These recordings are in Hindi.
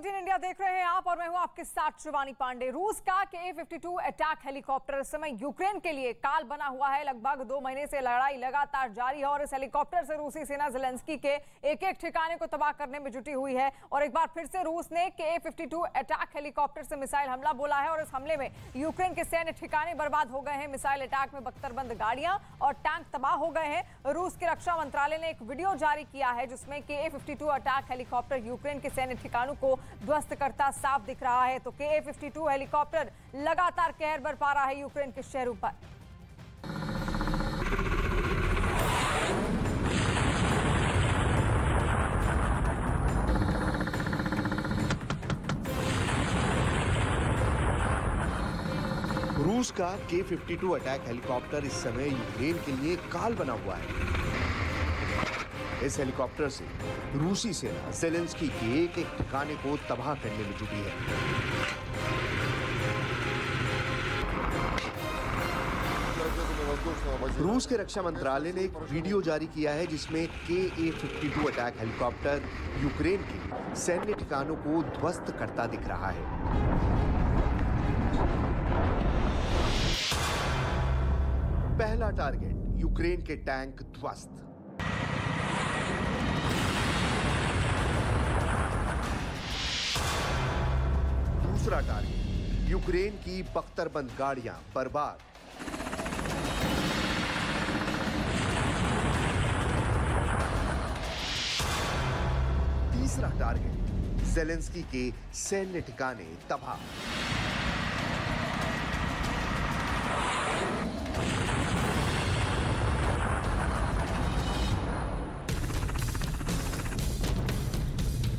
18 इंडिया देख रहे हैं आप और मैं हूं आपके साथ शिवानी पांडे। रूस का Ka-52 अटैक हेलीकॉप्टर इस समय यूक्रेन के लिए काल बना हुआ है। लगभग 2 महीने से लड़ाई लगातार जारी है और इस हेलीकॉप्टर से रूसी सेना ज़ेलेंस्की के एक-एक ठिकाने को तबाह करने में जुटी हुई है। और एक बार फिर से रूस ने Ka-52 अटैक हेलीकॉप्टर से मिसाइल हमला बोला है और इस हमले में यूक्रेन के सैन्य ठिकाने बर्बाद हो गए हैं। मिसाइल अटैक में बख्तरबंद गाड़ियां और टैंक तबाह हो गए हैं। रूस के रक्षा मंत्रालय ने एक वीडियो जारी किया है जिसमें Ka-52 अटैक हेलीकॉप्टर यूक्रेन के सैन्य ठिकानों को ध्वस्त करता साफ दिख रहा है। तो Ka-52 हेलीकॉप्टर लगातार कहर बरपा रहा है यूक्रेन के शहरों पर। रूस का Ka-52 अटैक हेलीकॉप्टर इस समय यूक्रेन के लिए काल बना हुआ है। इस हेलीकॉप्टर से रूसी सेना ज़ेलेंस्की के एक-एक ठिकाने को तबाह करने में जुटी है। रूस के रक्षा मंत्रालय ने एक वीडियो जारी किया है जिसमें Ka-52 अटैक हेलीकॉप्टर यूक्रेन के सैन्य ठिकानों को ध्वस्त करता दिख रहा है। पहला टारगेट यूक्रेन के टैंक ध्वस्त। दूसरा टारगेट यूक्रेन की बख्तरबंद गाड़ियां बर्बाद। तीसरा टारगेट ज़ेलेंस्की के सैन्य ठिकाने तबाह।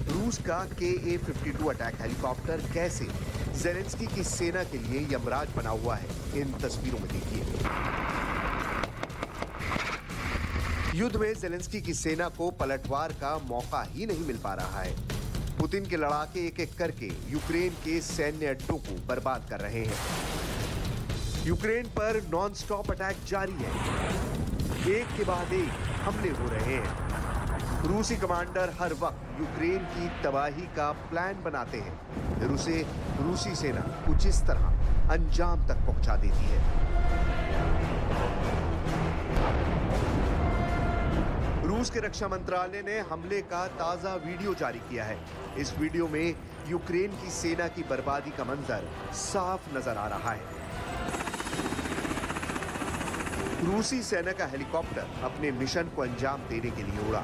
रूस का Ka-52 अटैक हेलीकॉप्टर कैसे ज़ेलेंस्की की सेना के लिए यमराज बना हुआ है, इन तस्वीरों में देखिए। युद्ध में ज़ेलेंस्की की सेना को पलटवार का मौका ही नहीं मिल पा रहा है। पुतिन के लड़ाके एक-एक करके यूक्रेन के सैन्य अड्डों को बर्बाद कर रहे हैं। यूक्रेन पर नॉन-स्टॉप अटैक जारी है। एक के बाद एक हमले हो रहे हैं। रूसी कमांडर हर वक्त यूक्रेन की तबाही का प्लान बनाते हैं, फिर उसे रूसी सेना कुछ इस तरह अंजाम तक पहुंचा देती है। रूस के रक्षा मंत्रालय ने हमले का ताजा वीडियो जारी किया है। इस वीडियो में यूक्रेन की सेना की बर्बादी का मंजर साफ नजर आ रहा है। रूसी सेना का हेलीकॉप्टर अपने मिशन को अंजाम देने के लिए उड़ा,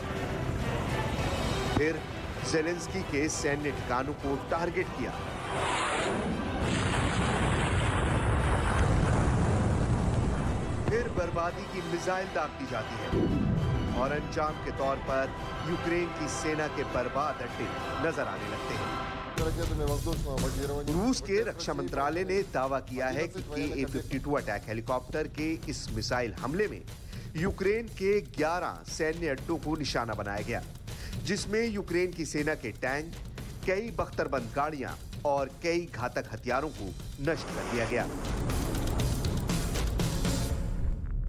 फिर ज़ेलेंस्की के सैन्य ठिकानों को टारगेट किया। फिर बर्बादी की मिसाइल दाग दी जाती है और अंजाम के तौर पर यूक्रेन की सेना के बर्बाद अड्डे नजर आने लगते हैं। रूस के रक्षा मंत्रालय ने दावा किया है कि Ka-52 अटैक हेलीकॉप्टर के इस मिसाइल हमले में यूक्रेन के 11 सैन्य अड्डों को निशाना बनाया गया, जिसमें यूक्रेन की सेना के टैंक, कई बख्तरबंद गाड़ियां और कई घातक हथियारों को नष्ट कर दिया गया।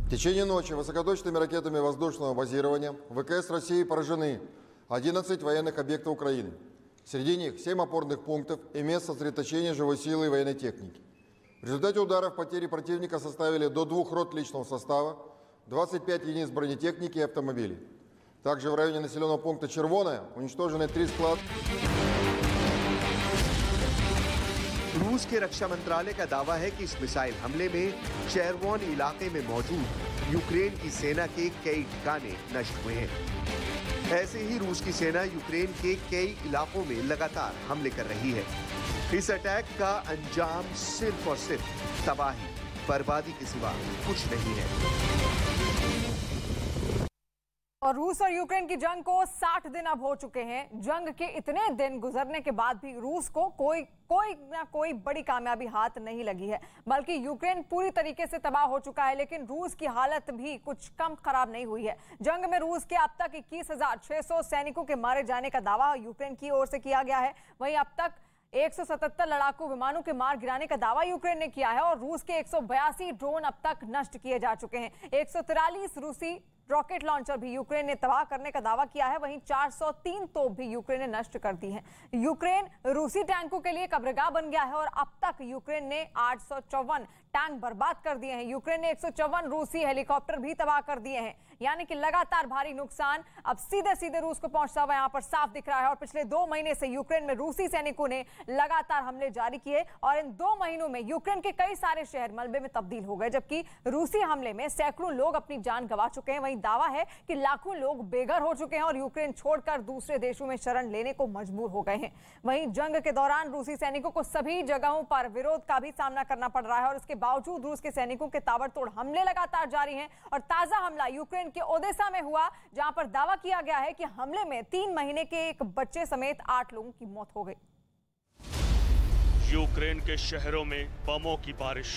В течение ночи высокоточными ракетами воздушного базирования ВКС России поражены 11 военных объектов Украины. Среди них 7 опорных пунктов и мест сосредоточения живой силы и военной техники. В результате ударов потери противника составили до 2 рот личного состава, 25 единиц бронетехники и автомобилей. Также в районе населенного пункта Червоная уничтожены 3 склада. रूस के रक्षा मंत्रालय का दावा है कि इस मिसाइल हमले में चेरवोन इलाके में मौजूद यूक्रेन की सेना के कई ठिकाने नष्ट हुए हैं। ऐसे ही रूस की सेना यूक्रेन के कई इलाकों में लगातार हमले कर रही है। इस अटैक का अंजाम सिर्फ और सिर्फ तबाही, बर्बादी के सिवा कुछ नहीं है। और रूस और यूक्रेन की जंग को 60 दिन अब हो चुके हैं। जंग के इतने दिन गुजरने के बाद भी रूस को कोई बड़ी कामयाबी हाथ नहीं लगी है, बल्कि यूक्रेन पूरी तरीके से तबाह हो चुका है। लेकिन रूस की हालत भी कुछ कम खराब नहीं हुई है। जंग में रूस के अब तक 21,600 सैनिकों के मारे जाने का दावा यूक्रेन की ओर से किया गया है। वहीं अब तक 177 लड़ाकू विमानों के मार गिराने का दावा यूक्रेन ने किया है और रूस के 182 ड्रोन अब तक नष्ट किए जा चुके हैं। 143 रूसी रॉकेट लॉन्चर भी यूक्रेन ने तबाह करने का दावा किया है। वहीं 403 तोप भी यूक्रेन ने नष्ट कर दी हैं। यूक्रेन रूसी टैंकों के लिए कब्रगाह बन गया है और अब तक यूक्रेन ने 854 टैंक बर्बाद कर दिए हैं। यूक्रेन ने 154 रूसी हेलीकॉप्टर भी तबाह कर दिए हैं, यानी कि लगातार भारी नुकसान अब सीधे सीधे रूस को पहुंचता हुआ यहां पर साफ दिख रहा है। और पिछले 2 महीने से यूक्रेन में रूसी सैनिकों ने लगातार हमले जारी किए और इन 2 महीनों में यूक्रेन के कई सारे शहर मलबे में तब्दील हो गए, जबकि रूसी हमले में सैकड़ों लोग अपनी जान गंवा चुके हैं। वहीं दावा है कि लाखों लोग बेघर हो चुके हैं और यूक्रेन छोड़कर दूसरे देशों में शरण लेने को मजबूर हो गए हैं। वहीं जंग के दौरान रूसी सैनिकों को सभी जगहों पर विरोध का भी सामना करना पड़ रहा है और इसके बावजूद रूस के सैनिकों के ताबड़तोड़ हमले लगातार जारी हैं। और ताजा हमला यूक्रेन के ओदेसा में हुआ, जहां पर दावा किया गया है कि हमले में 3 महीने के एक बच्चे समेत 8 लोगों की मौत हो गई। यूक्रेन के शहरों में बमों की बारिश।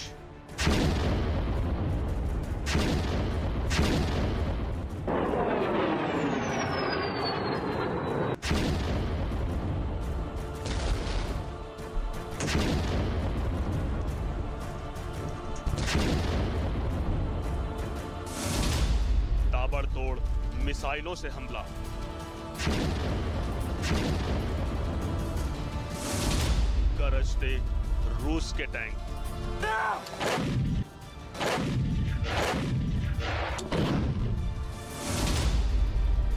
ताबड़तोड़ मिसाइलों से हमला। गरजते रूस के टैंक।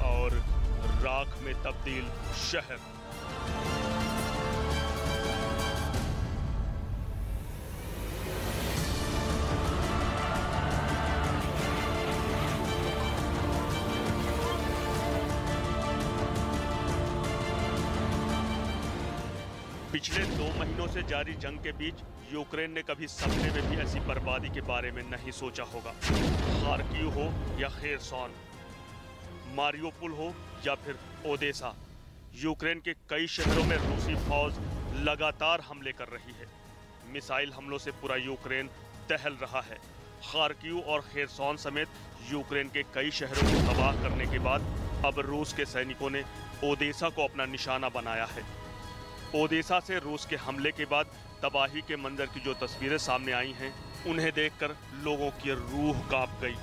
और राख में तब्दील शहर। पिछले 2 महीनों से जारी जंग के बीच यूक्रेन ने कभी सपने में भी ऐसी बर्बादी के बारे में नहीं सोचा होगा। खार्किव हो या खेरसॉन, मारियोपोल हो या फिर ओदेसा, यूक्रेन के कई शहरों में रूसी फौज लगातार हमले कर रही है। मिसाइल हमलों से पूरा यूक्रेन दहल रहा है। खार्किव और खेरसॉन समेत यूक्रेन के कई शहरों को तबाह करने के बाद अब रूस के सैनिकों ने ओदेसा को अपना निशाना बनाया है। ओदेसा से रूस के हमले के बाद तबाही के मंजर की जो तस्वीरें सामने आई हैं, उन्हें देखकर लोगों की रूह कांप गई।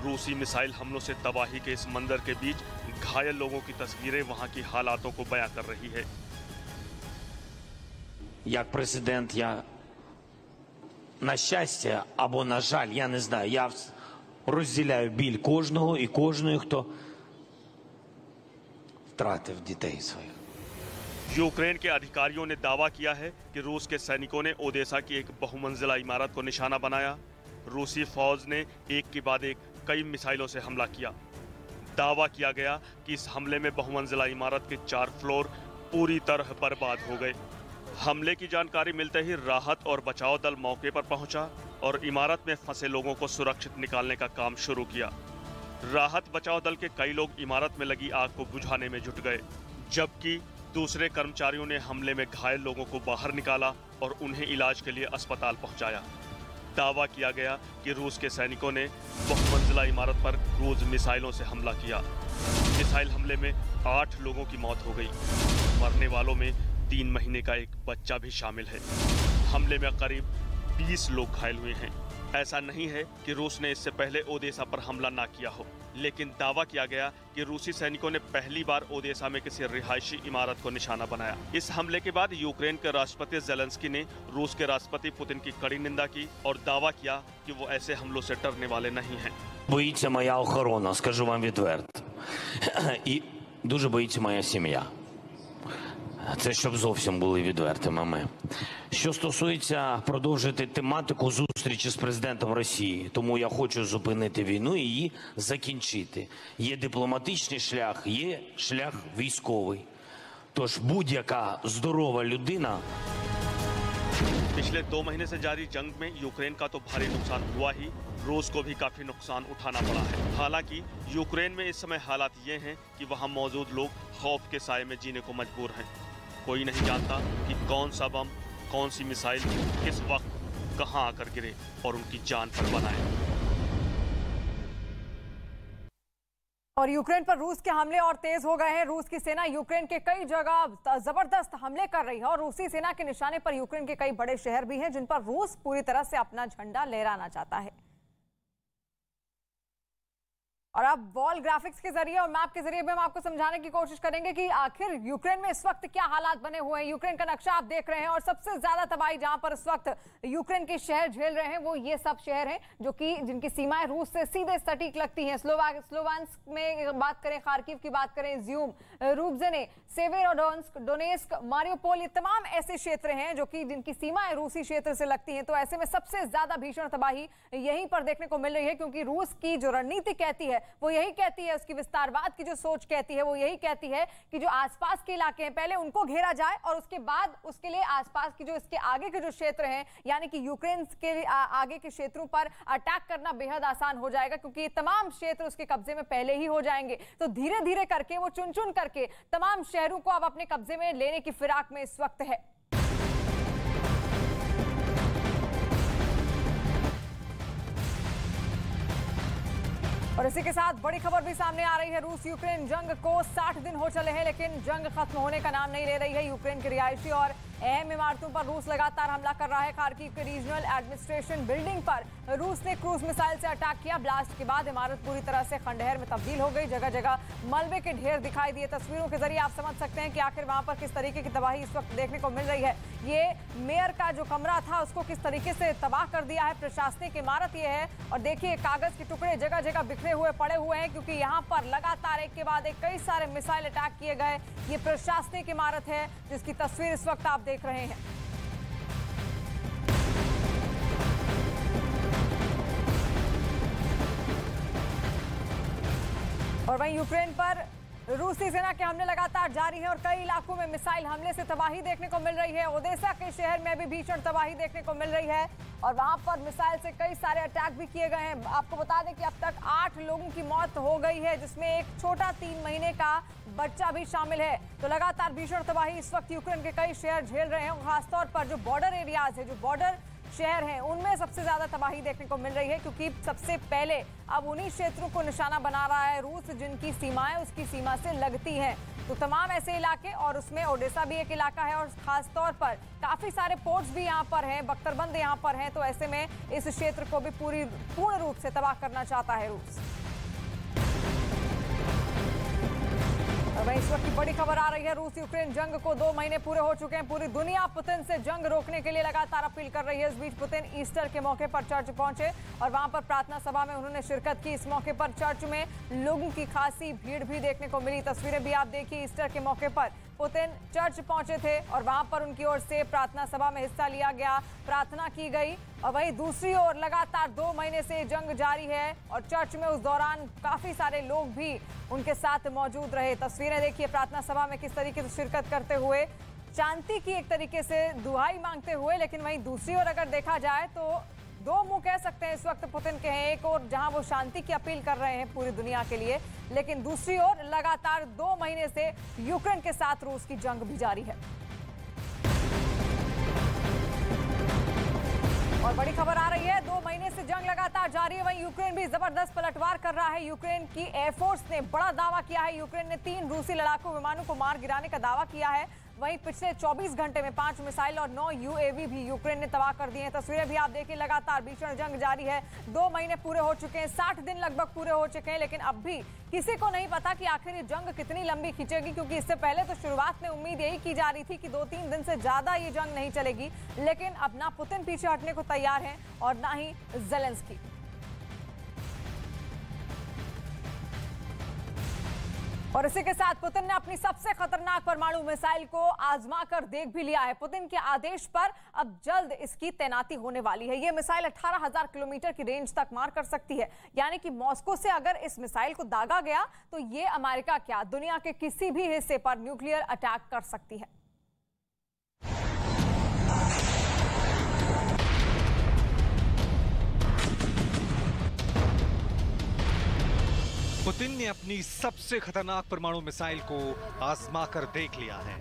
रूसी मिसाइल हमलों से तबाही के इस मंजर के बीच घायल लोगों की तस्वीरें वहां की हालातों को बयां कर रही है। Як президент, я на щастя або на жаль, я не знаю, я розділяю біль кожного і кожної, хто втратив дітей своїх. यूक्रेन के अधिकारियों ने दावा किया है कि रूस के सैनिकों ने ओदेसा की एक बहुमंजिला इमारत को निशाना बनाया। रूसी फौज ने एक के बाद एक कई मिसाइलों से हमला किया। दावा किया गया कि इस हमले में बहुमंजिला इमारत के 4 फ्लोर पूरी तरह बर्बाद हो गए। हमले की जानकारी मिलते ही राहत और बचाव दल मौके पर पहुंचा और इमारत में फंसे लोगों को सुरक्षित निकालने का काम शुरू किया। राहत बचाव दल के कई लोग इमारत में लगी आग को बुझाने में जुट गए, जबकि दूसरे कर्मचारियों ने हमले में घायल लोगों को बाहर निकाला और उन्हें इलाज के लिए अस्पताल पहुंचाया। दावा किया गया कि रूस के सैनिकों ने बहुमंजिला इमारत पर क्रूज मिसाइलों से हमला किया। मिसाइल हमले में 8 लोगों की मौत हो गई। मरने वालों में 3 महीने का एक बच्चा भी शामिल है। हमले में करीब 20 लोग घायल हुए हैं। ऐसा नहीं है कि रूस ने इससे पहले ओदेसा पर हमला ना किया हो, लेकिन दावा किया गया कि रूसी सैनिकों ने पहली बार ओदेसा में किसी रिहायशी इमारत को निशाना बनाया। इस हमले के बाद यूक्रेन के राष्ट्रपति ज़ेलेंस्की ने रूस के राष्ट्रपति पुतिन की कड़ी निंदा की और दावा किया कि वो ऐसे हमलों से डरने वाले नहीं हैं। Боїться моя охорона, скажу вам відверто. І дуже боїться моя сім'я. Це щоб зовсім були відвертими ми. Що стосується продовжити тематику зустрічі з президентом Росії, тому я хочу зупинити війну і її закінчити. Є дипломатичний шлях, є шлях військовий. Тож будь-яка здорова людина... पिछले 2 महीने से जारी जंग में यूक्रेन का तो भारी नुकसान हुआ ही, रूस को भी काफी नुकसान उठाना पड़ा है। हालांकि यूक्रेन में इस समय हालात ये हैं कि वहां मौजूद लोग खौफ के साए में जीने को मजबूर हैं। कोई नहीं जानता कि कौन सा बम, कौन सी मिसाइल किस वक्त कहां आकर गिरे और उनकी जान पर बनाए। और यूक्रेन पर रूस के हमले और तेज हो गए हैं। रूस की सेना यूक्रेन के कई जगह जबरदस्त हमले कर रही है और रूसी सेना के निशाने पर यूक्रेन के कई बड़े शहर भी हैं जिन पर रूस पूरी तरह से अपना झंडा लहराना चाहता है। और अब वॉल ग्राफिक्स के जरिए और मैप के जरिए भी हम आपको समझाने की कोशिश करेंगे कि आखिर यूक्रेन में इस वक्त क्या हालात बने हुए हैं। यूक्रेन का नक्शा आप देख रहे हैं और सबसे ज्यादा तबाही जहां पर इस वक्त यूक्रेन के शहर झेल रहे हैं वो ये सब शहर हैं जो कि जिनकी सीमाएं रूस से सीधे सटीक लगती हैं। स्लोवांस्क में बात करें, खार्किव की बात करें, ज्यूम, रूबजेने, सेवेरोडोनेस्क, डोनेस्क, मारियोपोल, ये तमाम ऐसे क्षेत्र हैं जो कि जिनकी सीमाएं रूसी क्षेत्र से लगती हैं। तो ऐसे में सबसे ज्यादा भीषण तबाही यहीं पर देखने को मिल रही है, क्योंकि रूस की जो रणनीति कहती है वो यही कहती है, उसकी विस्तारवाद की जो सोच कहती है वो यही कहती है कि जो आसपास के इलाके हैं पहले उनको घेरा जाए और उसके बाद उसके लिए आसपास की जो इसके आगे के जो क्षेत्र हैं यानी कि यूक्रेन के आगे के क्षेत्रों पर अटैक करना बेहद आसान हो जाएगा, क्योंकि ये तमाम क्षेत्र उसके कब्जे में पहले ही हो जाएंगे। तो धीरे धीरे करके वो चुन चुन करके तमाम शहरों को अब अपने कब्जे में लेने की फिराक में इस वक्त है। और इसी के साथ बड़ी खबर भी सामने आ रही है। रूस यूक्रेन जंग को 60 दिन हो चले हैं, लेकिन जंग खत्म होने का नाम नहीं ले रही है। यूक्रेन की रिहायशी और अहम इमारतों पर रूस लगातार हमला कर रहा है। खार्किव के रीजनल एडमिनिस्ट्रेशन बिल्डिंग पर रूस ने क्रूज मिसाइल से अटैक किया। ब्लास्ट के बाद इमारत पूरी तरह से खंडहर में तब्दील हो गई। जगह जगह मलबे के ढेर दिखाई दिए। तस्वीरों के जरिए आप समझ सकते हैं कि आखिर वहां पर किस तरीके की तबाही इस वक्त देखने को मिल रही है। ये मेयर का जो कमरा था उसको किस तरीके से तबाह कर दिया है। प्रशासनिक इमारत ये है और देखिए कागज के टुकड़े जगह जगह बिखरे हुए पड़े हुए हैं, क्योंकि यहाँ पर लगातार एक के बाद एक कई सारे मिसाइल अटैक किए गए। ये प्रशासनिक इमारत है जिसकी तस्वीर इस वक्त आप देख रहे हैं। और वहीं यूक्रेन पर रूसी सेना के हमले लगातार जारी हैं और कई इलाकों में मिसाइल हमले से तबाही देखने को मिल रही है। ओदेसा के शहर में भी भीषण तबाही देखने को मिल रही है और वहां पर मिसाइल से कई सारे अटैक भी किए गए हैं। आपको बता दें कि अब तक 8 लोगों की मौत हो गई है, जिसमें एक छोटा 3 महीने का बच्चा भी शामिल है। तो लगातार भीषण तबाही इस वक्त यूक्रेन के कई शहर झेल रहे हैं और खासतौर पर जो बॉर्डर एरियाज है, जो बॉर्डर शहर हैं, उनमें सबसे ज्यादा तबाही देखने को मिल रही है, क्योंकि सबसे पहले अब उन्हीं क्षेत्रों को निशाना बना रहा है रूस जिनकी सीमाएं उसकी सीमा से लगती हैं। तो तमाम ऐसे इलाके और उसमें ओडेसा भी एक इलाका है और खास तौर पर काफी सारे पोर्ट्स भी यहाँ पर हैं, बख्तरबंद यहाँ पर हैं। तो ऐसे में इस क्षेत्र को भी पूर्ण रूप से तबाह करना चाहता है रूस। वहीं इस वक्त की बड़ी खबर आ रही है। रूस यूक्रेन जंग को 2 महीने पूरे हो चुके हैं। पूरी दुनिया पुतिन से जंग रोकने के लिए लगातार अपील कर रही है। इस बीच पुतिन ईस्टर के मौके पर चर्च पहुंचे और वहां पर प्रार्थना सभा में उन्होंने शिरकत की। इस मौके पर चर्च में लोगों की खासी भीड़ भी देखने को मिली। तस्वीरें भी आप देखिए। ईस्टर के मौके पर पुतिन चर्च पहुंचे थे और वहां पर उनकी ओर से प्रार्थना सभा में हिस्सा लिया गया, प्रार्थना की गई। और वहीं दूसरी ओर लगातार 2 महीने से जंग जारी है और चर्च में उस दौरान काफी सारे लोग भी उनके साथ मौजूद रहे। तस्वीरें देखिए प्रार्थना सभा में किस तरीके से शिरकत करते हुए, शांति की एक तरीके से दुहाई मांगते हुए। लेकिन वहीं दूसरी ओर अगर देखा जाए तो 2 मुंह कह सकते हैं इस वक्त पुतिन के हैं। एक और जहां वो शांति की अपील कर रहे हैं पूरी दुनिया के लिए, लेकिन दूसरी ओर लगातार 2 महीने से यूक्रेन के साथ रूस की जंग भी जारी है। और बड़ी खबर आ रही है, 2 महीने से जंग लगातार जारी है। वहीं यूक्रेन भी जबरदस्त पलटवार कर रहा है। यूक्रेन की एयरफोर्स ने बड़ा दावा किया है। यूक्रेन ने 3 रूसी लड़ाकू विमानों को मार गिराने का दावा किया है। वहीं पिछले 24 घंटे में 5 मिसाइल और 9 यूएवी भी यूक्रेन ने तबाह कर दिए हैं। तस्वीरें भी आप देखिए। लगातार भीषण जंग जारी है। 2 महीने पूरे हो चुके हैं, 60 दिन लगभग पूरे हो चुके हैं, लेकिन अब भी किसी को नहीं पता कि आखिर ये जंग कितनी लंबी खींचेगी, क्योंकि इससे पहले तो शुरुआत में उम्मीद यही की जा रही थी कि 2-3 दिन से ज्यादा ये जंग नहीं चलेगी। लेकिन अब ना पुतिन पीछे हटने को तैयार है और ना ही ज़ेलेंस्की। और इसी के साथ पुतिन ने अपनी सबसे खतरनाक परमाणु मिसाइल को आजमा कर देख भी लिया है। पुतिन के आदेश पर अब जल्द इसकी तैनाती होने वाली है। यह मिसाइल 18,000 किलोमीटर की रेंज तक मार कर सकती है, यानी कि मॉस्को से अगर इस मिसाइल को दागा गया तो ये अमेरिका क्या दुनिया के किसी भी हिस्से पर न्यूक्लियर अटैक कर सकती है। पुतिन ने अपनी सबसे खतरनाक परमाणु मिसाइल को आजमा कर देख लिया है।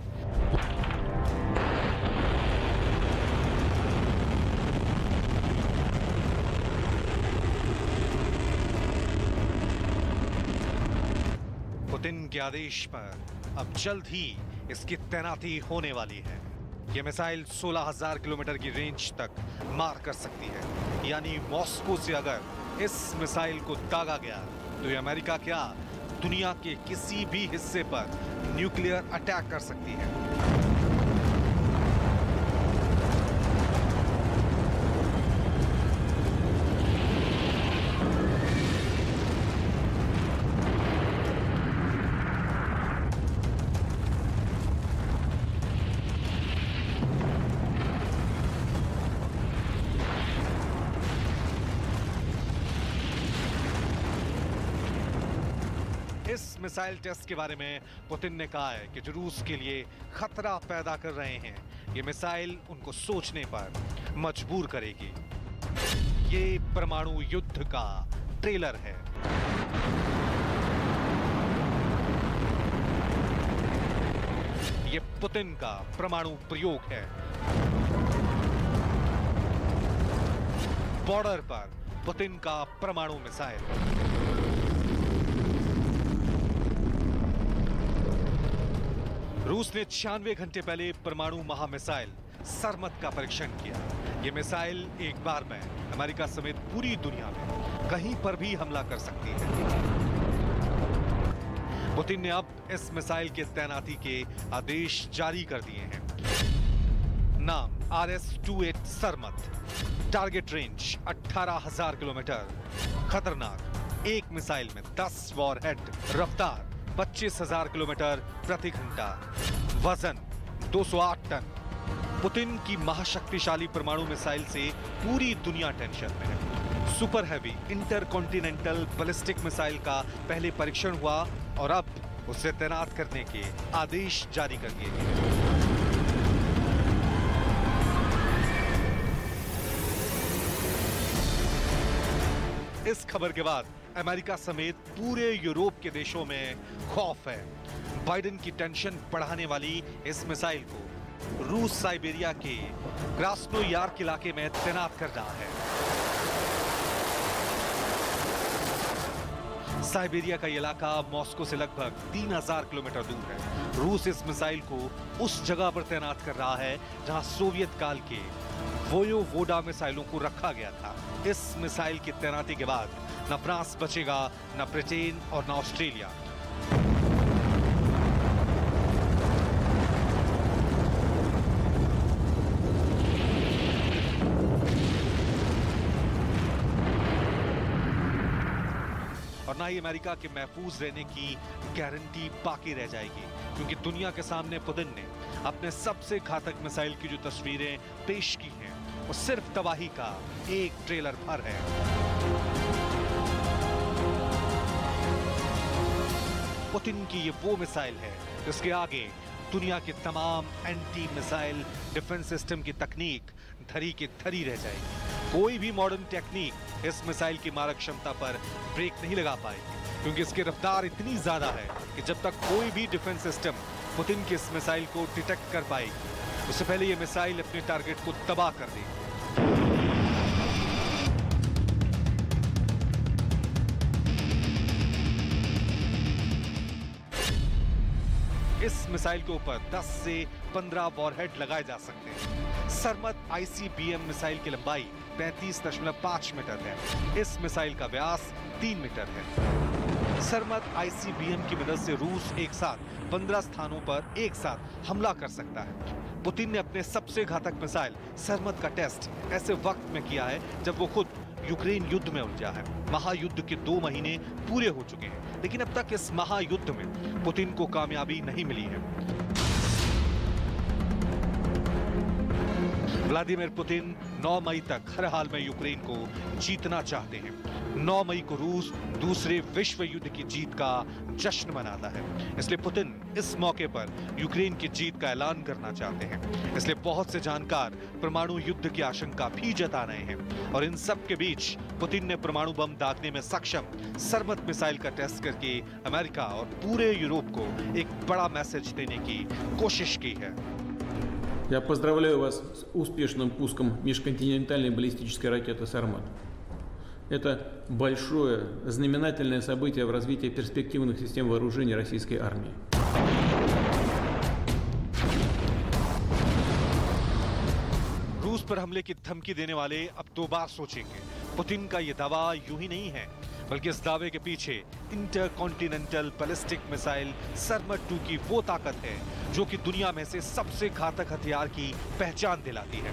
पुतिन के आदेश पर अब जल्द ही इसकी तैनाती होने वाली है। यह मिसाइल 16,000 किलोमीटर की रेंज तक मार कर सकती है, यानी मॉस्को से अगर इस मिसाइल को दागा गया तो ये अमेरिका क्या दुनिया के किसी भी हिस्से पर न्यूक्लियर अटैक कर सकती है। इस मिसाइल टेस्ट के बारे में पुतिन ने कहा है कि जो रूस के लिए खतरा पैदा कर रहे हैं, ये मिसाइल उनको सोचने पर मजबूर करेगी। ये परमाणु युद्ध का ट्रेलर है। ये पुतिन का परमाणु प्रयोग है। बॉर्डर पर पुतिन का परमाणु मिसाइल। रूस ने 96 घंटे पहले परमाणु महामिसाइल सरमत का परीक्षण किया। यह मिसाइल एक बार में अमेरिका समेत पूरी दुनिया में कहीं पर भी हमला कर सकती है। पुतिन ने अब इस मिसाइल के तैनाती के आदेश जारी कर दिए हैं। नाम RS-28 सरमत। Target range 18,000 kilometre. खतरनाक, एक मिसाइल में 10 वॉरहेड। रफ्तार 25,000 किलोमीटर प्रति घंटा। वजन 208 टन। पुतिन की महाशक्तिशाली परमाणु मिसाइल से पूरी दुनिया टेंशन में है। Super heavy intercontinental ballistic missile का पहले परीक्षण हुआ और अब उसे तैनात करने के आदेश जारी कर दिए गए। इस खबर के बाद अमेरिका समेत पूरे यूरोप के देशों में खौफ है। बाइडेन की टेंशन बढ़ाने वाली इस मिसाइल को रूस साइबेरिया के क्रास्नोयार्क इलाके में तैनात कर रहा है। साइबेरिया का इलाका मॉस्को से लगभग 3,000 किलोमीटर दूर है। रूस इस मिसाइल को उस जगह पर तैनात कर रहा है जहां सोवियत काल के वोयोवोडा मिसाइलों को रखा गया था। इस मिसाइल की तैनाती के बाद न फ्रांस बचेगा, न ब्रिटेन और न ऑस्ट्रेलिया। और ना ही अमेरिका के महफूज रहने की गारंटी बाकी रह जाएगी, क्योंकि दुनिया के सामने पुतिन ने अपने सबसे घातक मिसाइल की जो तस्वीरें पेश की हैं, वो सिर्फ तबाही का एक ट्रेलर भर है। पुतिन की ये वो मिसाइल है जिसके आगे दुनिया के तमाम एंटी मिसाइल डिफेंस सिस्टम की तकनीक धरी के धरी रह जाएगी। कोई भी मॉडर्न टेक्निक इस मिसाइल की मारक क्षमता पर ब्रेक नहीं लगा पाएगी, क्योंकि इसकी रफ्तार इतनी ज्यादा है कि जब तक कोई भी डिफेंस सिस्टम पुतिन की इस मिसाइल को डिटेक्ट कर पाएगी, उससे पहले ये मिसाइल अपने टारगेट को तबाह कर देगी। इस मिसाइल के ऊपर 10 से 15 वॉरहेड लगाए जा सकते हैं। सरमत ICBM मिसाइल की लंबाई 35.5 मीटर है। इस मिसाइल का व्यास 3 मीटर है। सरमत ICBM की मदद से रूस एक साथ 15 स्थानों पर एक साथ हमला कर सकता है। पुतिन ने अपने सबसे घातक मिसाइल सरमत का टेस्ट ऐसे वक्त में किया है जब वो खुद यूक्रेन युद्ध में उलझा है। महायुद्ध के 2 महीने पूरे हो चुके हैं, लेकिन अब तक इस महायुद्ध में पुतिन को कामयाबी नहीं मिली है। व्लादिमीर पुतिन 9 मई तक हर हाल में यूक्रेन को जीतना चाहते हैं। 9 मई को रूस दूसरे विश्व युद्ध की जीत का जश्न मनाता है, इसलिए पुतिन इस मौके पर यूक्रेन की जीत का ऐलान करना चाहते हैं। इसलिए बहुत से जानकार परमाणु युद्ध की आशंका भी जता रहे हैं। और इन सब के बीच पुतिन ने परमाणु बम दागने में सक्षम सरमत मिसाइल का टेस्ट करके अमेरिका और पूरे यूरोप को एक बड़ा मैसेज देने की कोशिश की है। Я поздравляю вас с успешным пуском межконтинентальной баллистической ракеты «Сармат». Это большое, знаменательное событие в развитии перспективных систем вооружений российской армии. रूस पर हमले की धमकी देने वाले अब 2 बार सोचेंगे। पुतिन का ये दावा यूं ही नहीं है, बल्कि इस दावे के पीछे इंटरकॉन्टिनेंटल बैलिस्टिक मिसाइल सरमत 2 की वो ताकत है जो कि दुनिया में से सबसे घातक हथियार की पहचान दिलाती है।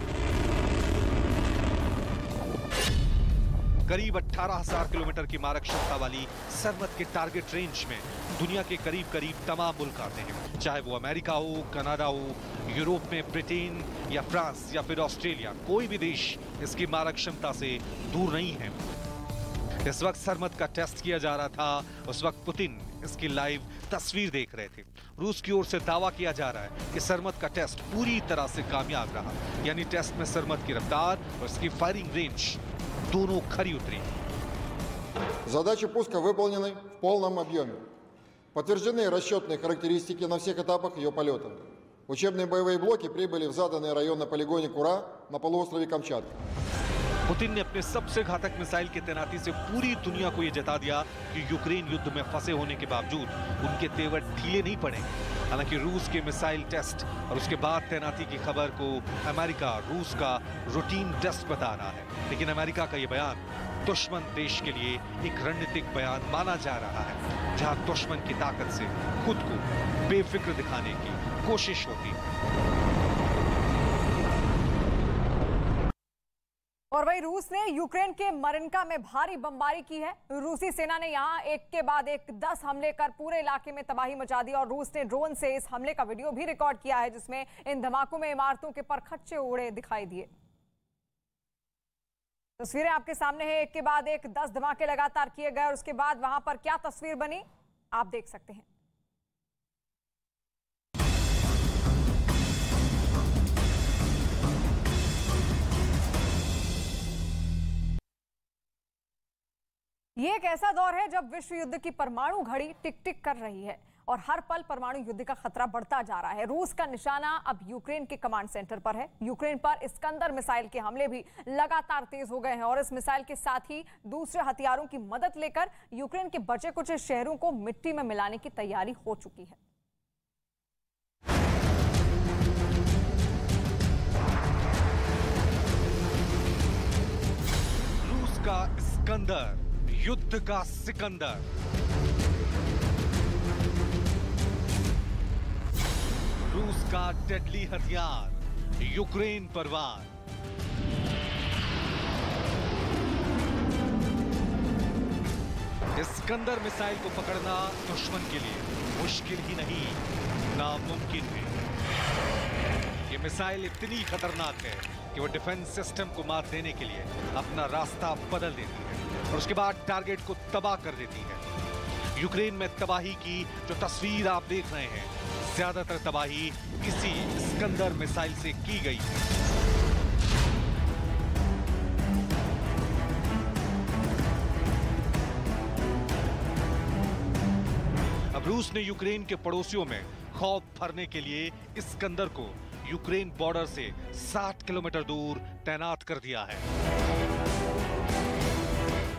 करीब 18,000 किलोमीटर की मारक क्षमता वाली सरमत के टारगेट रेंज में दुनिया के करीब करीब तमाम मुल्क आते हैं, चाहे वो अमेरिका हो, कनाडा हो, यूरोप में ब्रिटेन या फ्रांस या फिर ऑस्ट्रेलिया, कोई भी देश इसकी मारक क्षमता से दूर नहीं है। इस वक्त सरमत का टेस्ट किया जा रहा था, उस वक्त पुतिन इसकी लाइव तस्वीर देख रहे थे। रूस की ओर से दावा किया जा रहा है कि सरमत का टेस्ट पूरी तरह से कामयाब रहा, यानी टेस्ट में सरमत की रफ्तार और इसकी फायरिंग रेंज दोनों खरी उतरी। Задачи пуска выполнены в полном объеме. Подтверждены расчетные характеристики на всех этапах ее полета. Учебные боевые блоки прибыли в заданный район на полигоне Кура на полуострове Камчатка. पुतिन ने अपने सबसे घातक मिसाइल की तैनाती से पूरी दुनिया को यह जता दिया कि यूक्रेन युद्ध में फंसे होने के बावजूद उनके तेवर ढीले नहीं पड़े। हालांकि रूस के मिसाइल टेस्ट और उसके बाद तैनाती की खबर को अमेरिका रूस का रूटीन टेस्ट बता रहा है, लेकिन अमेरिका का यह बयान दुश्मन देश के लिए एक रणनीतिक बयान माना जा रहा है, जहां दुश्मन की ताकत से खुद को बेफिक्र दिखाने की कोशिश होती है। और वही रूस ने यूक्रेन के मरिनका में भारी बमबारी की है। रूसी सेना ने यहां एक के बाद एक 10 हमले कर पूरे इलाके में तबाही मचा दी और रूस ने ड्रोन से इस हमले का वीडियो भी रिकॉर्ड किया है, जिसमें इन धमाकों में इमारतों के परखच्चे उड़े दिखाई दिए। तस्वीरें आपके सामने है, एक के बाद एक 10 धमाके लगातार किए गए और उसके बाद वहां पर क्या तस्वीर बनी आप देख सकते हैं। ये एक ऐसा दौर है जब विश्व युद्ध की परमाणु घड़ी टिक टिक कर रही है और हर पल परमाणु युद्ध का खतरा बढ़ता जा रहा है। रूस का निशाना अब यूक्रेन के कमांड सेंटर पर है। यूक्रेन पर इस्कंदर मिसाइल के हमले भी लगातार तेज हो गए हैं और इस मिसाइल के साथ ही दूसरे हथियारों की मदद लेकर यूक्रेन के बचे कुछ शहरों को मिट्टी में मिलाने की तैयारी हो चुकी है। रूस का इस्कंदर, युद्ध का सिकंदर। रूस का डेडली हथियार, यूक्रेन पर वार। इस्कंदर मिसाइल को पकड़ना दुश्मन के लिए मुश्किल ही नहीं, नामुमकिन है। ये मिसाइल इतनी खतरनाक है कि वो डिफेंस सिस्टम को मात देने के लिए अपना रास्ता बदल देती है और उसके बाद टारगेट को तबाह कर देती है। यूक्रेन में तबाही की जो तस्वीर आप देख रहे हैं, ज्यादातर तबाही इसी इस्कंदर मिसाइल से की गई है। अब रूस ने यूक्रेन के पड़ोसियों में खौफ भरने के लिए इस्कंदर को यूक्रेन बॉर्डर से 60 किलोमीटर दूर तैनात कर दिया है।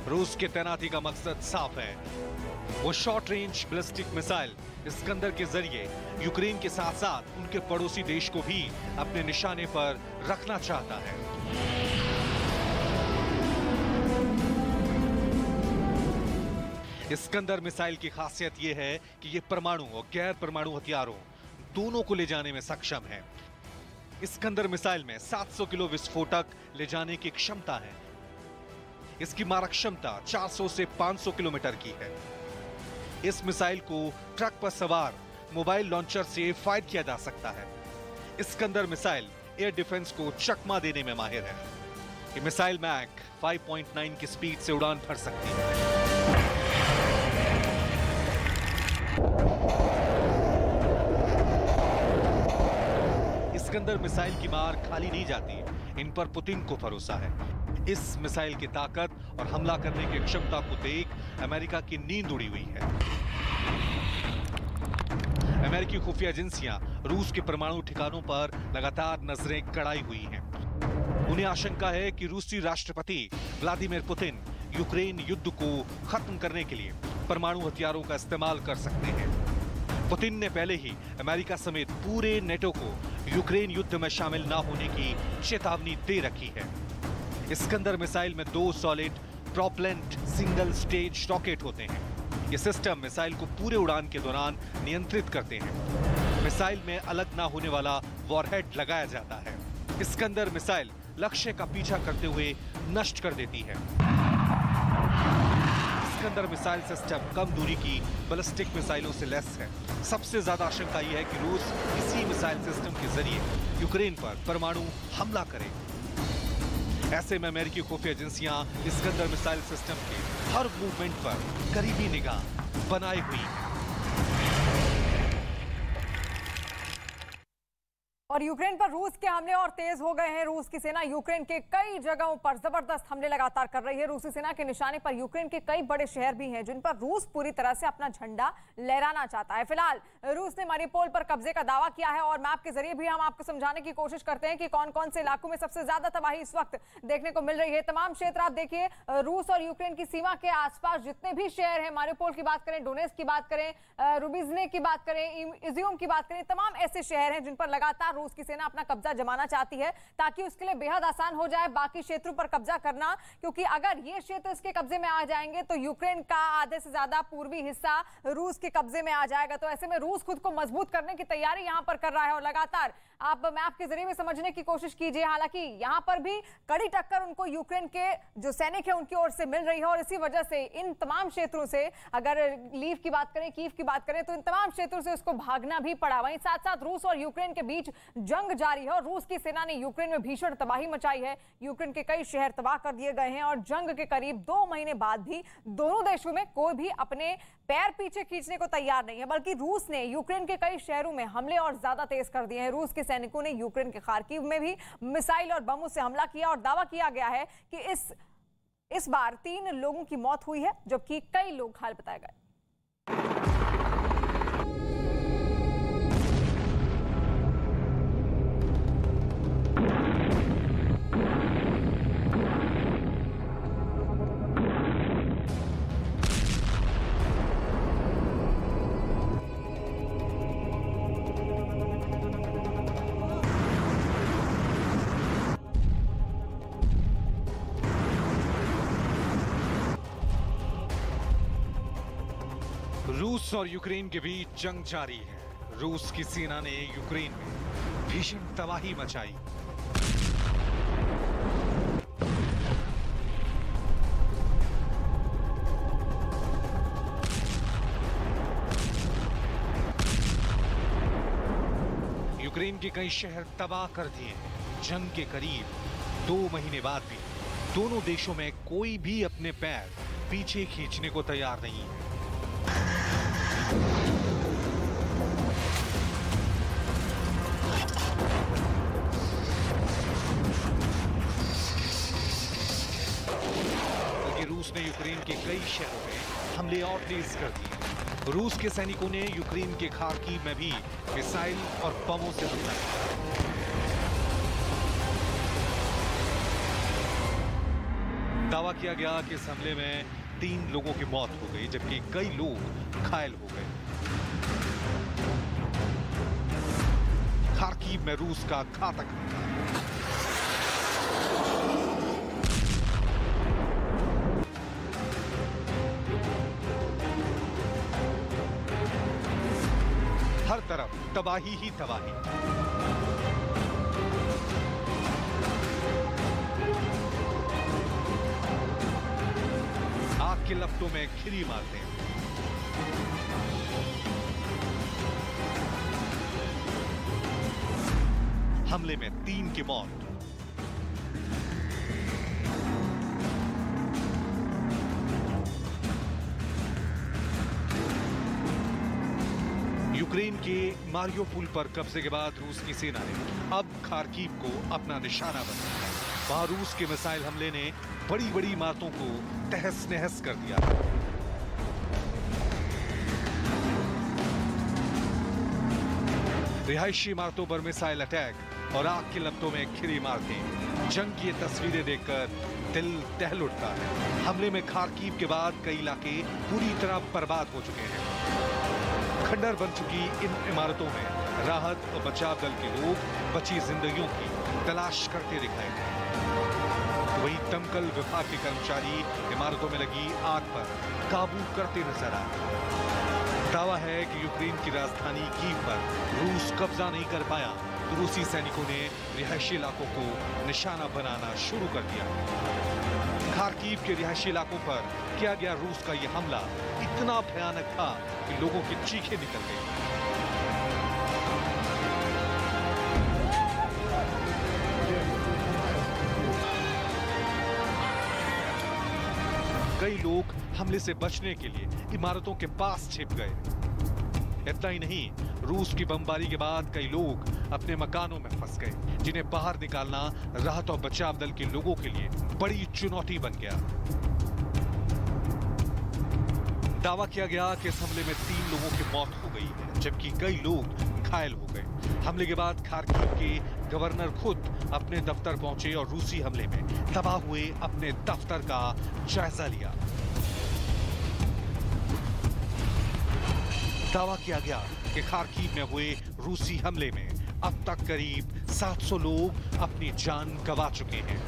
रूस के तैनाती का मकसद साफ है, वो short range ballistic missile Iskander के जरिए यूक्रेन के साथ साथ उनके पड़ोसी देश को भी अपने निशाने पर रखना चाहता है। इस्कंदर मिसाइल की खासियत यह है कि यह परमाणु और गैर परमाणु हथियारों दोनों को ले जाने में सक्षम है। इस्कंदर मिसाइल में 700 किलो विस्फोटक ले जाने की क्षमता है। इसकी मारक क्षमता 400 से 500 किलोमीटर की है। इस मिसाइल को ट्रक पर सवार मोबाइल लॉन्चर से फायर किया जा सकता है। इस्कंदर मिसाइल एयर डिफेंस को चकमा देने में माहिर है। ये मिसाइल मैक 5.9 की स्पीड से उड़ान भर सकती है। इस्कंदर मिसाइल की मार खाली नहीं जाती, इन पर पुतिन को भरोसा है। इस मिसाइल की ताकत और हमला करने की क्षमता को देख अमेरिका की नींद उड़ी हुई है। अमेरिकी खुफिया एजेंसियां रूस के परमाणु ठिकानों पर लगातार नजरें गड़ाई हुई हैं। उन्हें आशंका है कि रूसी राष्ट्रपति व्लादिमीर पुतिन यूक्रेन युद्ध को खत्म करने के लिए परमाणु हथियारों का इस्तेमाल कर सकते हैं। पुतिन ने पहले ही अमेरिका समेत पूरे नेटो को यूक्रेन युद्ध में शामिल ना होने की चेतावनी दे रखी है। इस्कंदर मिसाइल में 2 solid propellant single stage rocket होते हैं। ये सिस्टम मिसाइल को पूरे उड़ान के दौरान नियंत्रित करते हैं। मिसाइल में अलग ना होने वाला वॉरहेड लगाया जाता है। इस्कंदर मिसाइल लक्ष्य का पीछा करते हुए नष्ट कर देती है। इस्कंदर मिसाइल सिस्टम कम दूरी की बैलिस्टिक मिसाइलों से लैस है। सबसे ज्यादा आशंका यह है कि रूस इसी मिसाइल सिस्टम के जरिए यूक्रेन पर परमाणु हमला करे। ऐसे में अमेरिकी खुफिया एजेंसियां इस्कंदर मिसाइल सिस्टम के हर मूवमेंट पर करीबी निगाह बनाए हुई है। और यूक्रेन पर रूस के हमले और तेज हो गए हैं। रूस की सेना यूक्रेन के कई जगहों पर जबरदस्त हमले लगातार कर रही है। रूसी सेना के निशाने पर यूक्रेन के कई बड़े शहर भी हैं जिन पर रूस पूरी तरह से अपना झंडा लहराना चाहता है। फिलहाल रूस ने मारियोपोल पर कब्जे का दावा किया है और मैप के जरिए भी हम आपको समझाने की कोशिश करते हैं कि कौन कौन से इलाकों में सबसे ज्यादा तबाही इस वक्त देखने को मिल रही है। तमाम क्षेत्र आप देखिए, रूस और यूक्रेन की सीमा के आसपास जितने भी शहर हैं, मारियोपोल की बात करें, डोनेट्स्क की बात करें, रुबिजने की बात करें, इज्यूम की बात करें, तमाम ऐसे शहर हैं जिन पर लगातार रूस की सेना अपना कब्जा जमाना चाहती है ताकि उसके लिए बेहद आसान हो जाए बाकी क्षेत्रों पर कब्जा करना। क्योंकि अगर ये क्षेत्र इसके कब्जे में आ जाएंगे तो यूक्रेन का आधे से ज्यादा पूर्वी हिस्सा रूस के कब्जे में आ जाएगा। तो ऐसे में रूस खुद को मजबूत करने की तैयारी यहां पर कर रहा है और लगातार आप मैप के जरिए भी समझने की कोशिश कीजिए। हालांकि यहां पर भी कड़ी टक्कर उनको यूक्रेन के जो सैनिक है उनकी ओर से मिल रही है और इसी वजह से इन तमाम क्षेत्रों से, अगर लीव की बात करें, कीव की बात करें, तो इन तमाम क्षेत्रों से उसको भागना भी पड़ा। वहीं साथ साथ रूस और यूक्रेन के बीच जंग जारी है और रूस की सेना ने यूक्रेन में भीषण तबाही मचाई है। यूक्रेन के कई शहर तबाह कर दिए गए हैं और जंग के करीब 2 महीने बाद भी दोनों देशों में कोई भी अपने पैर पीछे खींचने को तैयार नहीं है, बल्कि रूस ने यूक्रेन के कई शहरों में हमले और ज्यादा तेज कर दिए हैं। रूस के सैनिकों ने यूक्रेन के खार्किव में भी मिसाइल और बमों से हमला किया और दावा किया गया है कि इस बार 3 लोगों की मौत हुई है जबकि कई लोग घायल बताए गए। रूस और यूक्रेन के बीच जंग जारी है। रूस की सेना ने यूक्रेन में भीषण तबाही मचाई। यूक्रेन के कई शहर तबाह कर दिए हैं। जंग के करीब 2 महीने बाद भी दोनों देशों में कोई भी अपने पैर पीछे खींचने को तैयार नहीं है। बल्कि रूस ने यूक्रेन के कई शहरों में हमले और तेज कर दिए। रूस के सैनिकों ने यूक्रेन के खार्किव में भी मिसाइल और बमों से हमला किया। दावा किया गया कि इस हमले में 3 लोगों की मौत हो गई जबकि कई लोग घायल हो गए। खार्किव में रूस का घातक हमला। हर तरफ तबाही ही तबाही। आग के लपटों में खिरी मारते हैं। हमले में 3 की मौत। यूक्रेन के मारियोपोल पर कब्जे के बाद रूस की सेना ने अब खार्किव को अपना निशाना बनाया। वहां रूस के मिसाइल हमले ने बड़ी बड़ी इमारतों को तहस नहस कर दिया। रिहायशी इमारतों पर मिसाइल अटैक और आग के लपटों में खिरी मारते। जंग की ये तस्वीरें देखकर दिल दहल उठता है। हमले में खार्किव के बाद कई इलाके पूरी तरह बर्बाद हो चुके हैं। खंडर बन चुकी इन इमारतों में राहत और बचाव दल के लोग बची जिंदगियों की तलाश करते दिखाई दे। वहीं दमकल विभाग के कर्मचारी इमारतों में लगी आग पर काबू करते नजर आए। दावा है कि यूक्रेन की राजधानी कीव पर रूस कब्जा नहीं कर पाया तो रूसी सैनिकों ने रिहायशी इलाकों को निशाना बनाना शुरू कर दिया। खार्किव के रिहायशी इलाकों पर किया गया रूस का यह हमला इतना भयानक था कि लोगों की चीखें निकल गई। कई लोग हमले से बचने के लिए इमारतों के पास छिप गए। इतना ही नहीं, रूस की बमबारी के बाद कई लोग अपने मकानों में फंस गए, जिन्हें बाहर निकालना राहत और बचाव दल के लोगों के लिए बड़ी चुनौती बन गया। दावा किया गया कि इस हमले में 3 लोगों की मौत हो गई है, जबकि कई लोग घायल हो गए। हमले के बाद खार्किव के गवर्नर खुद अपने दफ्तर पहुंचे और रूसी हमले में तबाह हुए अपने दफ्तर का जायजा लिया। दावा किया गया कि खार्किव में हुए रूसी हमले में अब तक करीब 700 लोग अपनी जान गंवा चुके हैं।